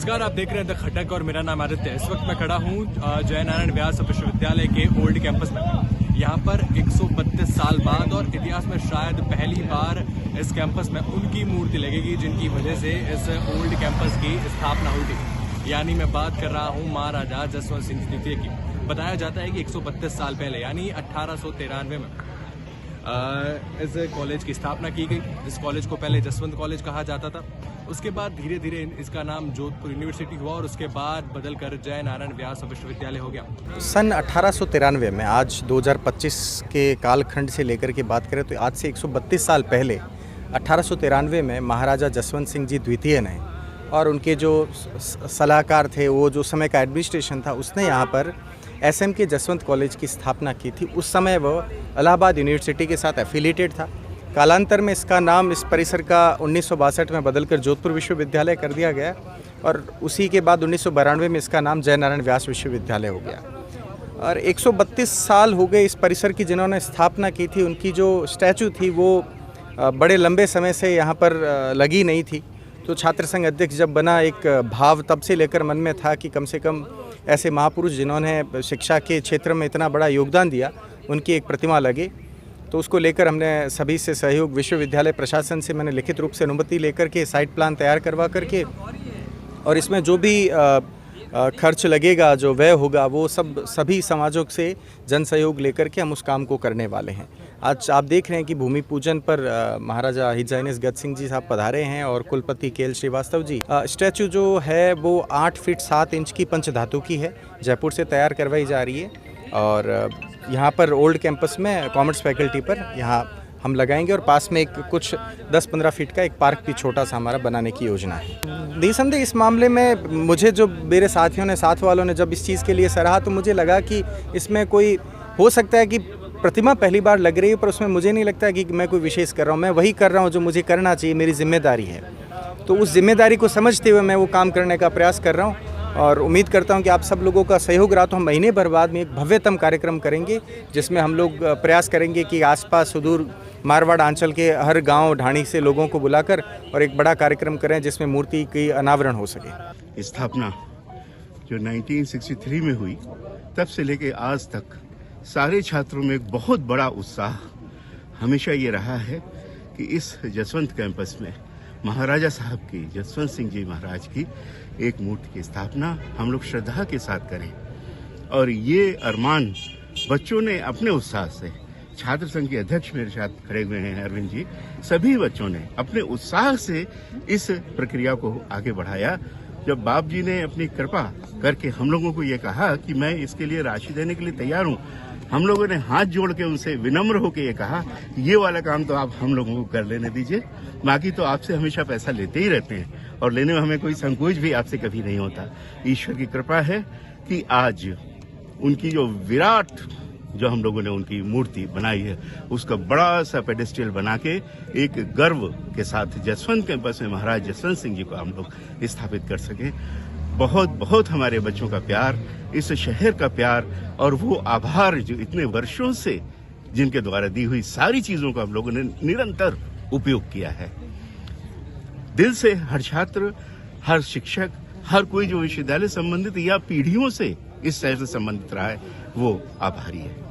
नमस्कार, आप देख रहे हैं द खटक और मेरा नाम आदित्य। इस वक्त मैं खड़ा हूँ जय नारायण व्यास विश्वविद्यालय के ओल्ड कैंपस में। यहाँ पर 132 साल बाद और इतिहास में शायद पहली बार इस कैंपस में उनकी मूर्ति लगेगी जिनकी वजह से इस ओल्ड कैंपस की स्थापना हुई थी। यानी मैं बात कर रहा हूँ महाराजा जसवंत सिंह द्वितीय की। बताया जाता है कि 132 साल पहले यानी 1893 में इस कॉलेज की स्थापना की गई। इस कॉलेज को पहले जसवंत कॉलेज कहा जाता था। उसके बाद धीरे धीरे इसका नाम जोधपुर यूनिवर्सिटी हुआ और उसके बाद बदलकर जय नारायण व्यास विश्वविद्यालय हो गया। सन 1893 में, आज 2025 के कालखंड से लेकर के बात करें तो आज से 132 साल पहले 1893 में महाराजा जसवंत सिंह जी द्वितीय ने और उनके जो सलाहकार थे, वो जो समय का एडमिनिस्ट्रेशन था, उसने यहाँ पर एसएम के जसवंत कॉलेज की स्थापना की थी। उस समय वो इलाहाबाद यूनिवर्सिटी के साथ एफिलिएटेड था। कालांतर में इसका नाम, इस परिसर का 1962 में बदलकर जोधपुर विश्वविद्यालय कर दिया गया और उसी के बाद 1992 में इसका नाम जय नारायण व्यास विश्वविद्यालय हो गया। और 132 साल हो गए इस परिसर की जिन्होंने स्थापना की थी। उनकी जो स्टैचू थी वो बड़े लंबे समय से यहाँ पर लगी नहीं थी। तो छात्र संघ अध्यक्ष जब बना, एक भाव तब से लेकर मन में था कि कम से कम ऐसे महापुरुष जिन्होंने शिक्षा के क्षेत्र में इतना बड़ा योगदान दिया, उनकी एक प्रतिमा लगे। तो उसको लेकर हमने सभी से सहयोग, विश्वविद्यालय प्रशासन से मैंने लिखित रूप से अनुमति लेकर के साइट प्लान तैयार करवा करके और इसमें जो भी खर्च लगेगा, जो व्यय होगा, वो सभी समाजों से जन सहयोग लेकर के हम उस काम को करने वाले हैं। आज आप देख रहे हैं कि भूमि पूजन पर महाराजा हिज हाइनेस गद सिंह जी साहब पधारे हैं और कुलपति केएल श्रीवास्तव जी। स्टैचू जो है वो 8 फीट 7 इंच की पंचधातु की है, जयपुर से तैयार करवाई जा रही है। और यहाँ पर ओल्ड कैंपस में कॉमर्स फैकल्टी पर यहाँ हम लगाएंगे और पास में एक कुछ 10-15 फीट का एक पार्क भी छोटा सा हमारा बनाने की योजना है। निसंदेह इस मामले में मुझे, जो मेरे साथियों ने, साथ वालों ने जब इस चीज़ के लिए सराहा, तो मुझे लगा कि इसमें कोई हो सकता है कि प्रतिमा पहली बार लग रही है, पर उसमें मुझे नहीं लगता कि मैं कोई विशेष कर रहा हूँ। मैं वही कर रहा हूँ जो मुझे करना चाहिए, मेरी जिम्मेदारी है। तो उस जिम्मेदारी को समझते हुए मैं वो काम करने का प्रयास कर रहा हूँ और उम्मीद करता हूं कि आप सब लोगों का सहयोग रहा तो हम महीने भर बाद में एक भव्यतम कार्यक्रम करेंगे, जिसमें हम लोग प्रयास करेंगे कि आसपास सुदूर मारवाड़ अंचल के हर गांव ढाणी से लोगों को बुलाकर और एक बड़ा कार्यक्रम करें जिसमें मूर्ति की अनावरण हो सके। स्थापना जो 1963 में हुई, तब से लेकर आज तक सारे छात्रों में एक बहुत बड़ा उत्साह हमेशा ये रहा है कि इस जसवंत कैंपस में महाराजा साहब की, जसवंत सिंह जी महाराज की एक मूर्ति की स्थापना हम लोग श्रद्धा के साथ करें। और ये अरमान बच्चों ने अपने उत्साह से, छात्र संघ के अध्यक्ष मेरे साथ खड़े हुए हैं अरविंद जी, सभी बच्चों ने अपने उत्साह से इस प्रक्रिया को आगे बढ़ाया। जब बाप जी ने अपनी कृपा करके हम लोगों को ये कहा कि मैं इसके लिए राशि देने के लिए तैयार हूँ, हम लोगों ने हाथ जोड़ के उनसे विनम्र होकर ये कहा, ये वाला काम तो आप हम लोगों को कर लेने दीजिए, बाकी तो आपसे हमेशा पैसा लेते ही रहते हैं और लेने में हमें कोई संकोच भी आपसे कभी नहीं होता। ईश्वर की कृपा है कि आज उनकी जो विराट, जो हम लोगों ने उनकी मूर्ति बनाई है, उसका बड़ा सा पेडेस्टल बना के एक गर्व के साथ जसवंत कैंपस में महाराज जसवंत सिंह जी को हम लोग स्थापित कर सकें। बहुत बहुत हमारे बच्चों का प्यार, इस शहर का प्यार और वो आभार जो इतने वर्षों से जिनके द्वारा दी हुई सारी चीजों का हम लोगों ने निरंतर उपयोग किया है। दिल से हर छात्र, हर शिक्षक, हर कोई जो विश्वविद्यालय संबंधित या पीढ़ियों से इस शहर से संबंधित रहा है, वो आभारी है।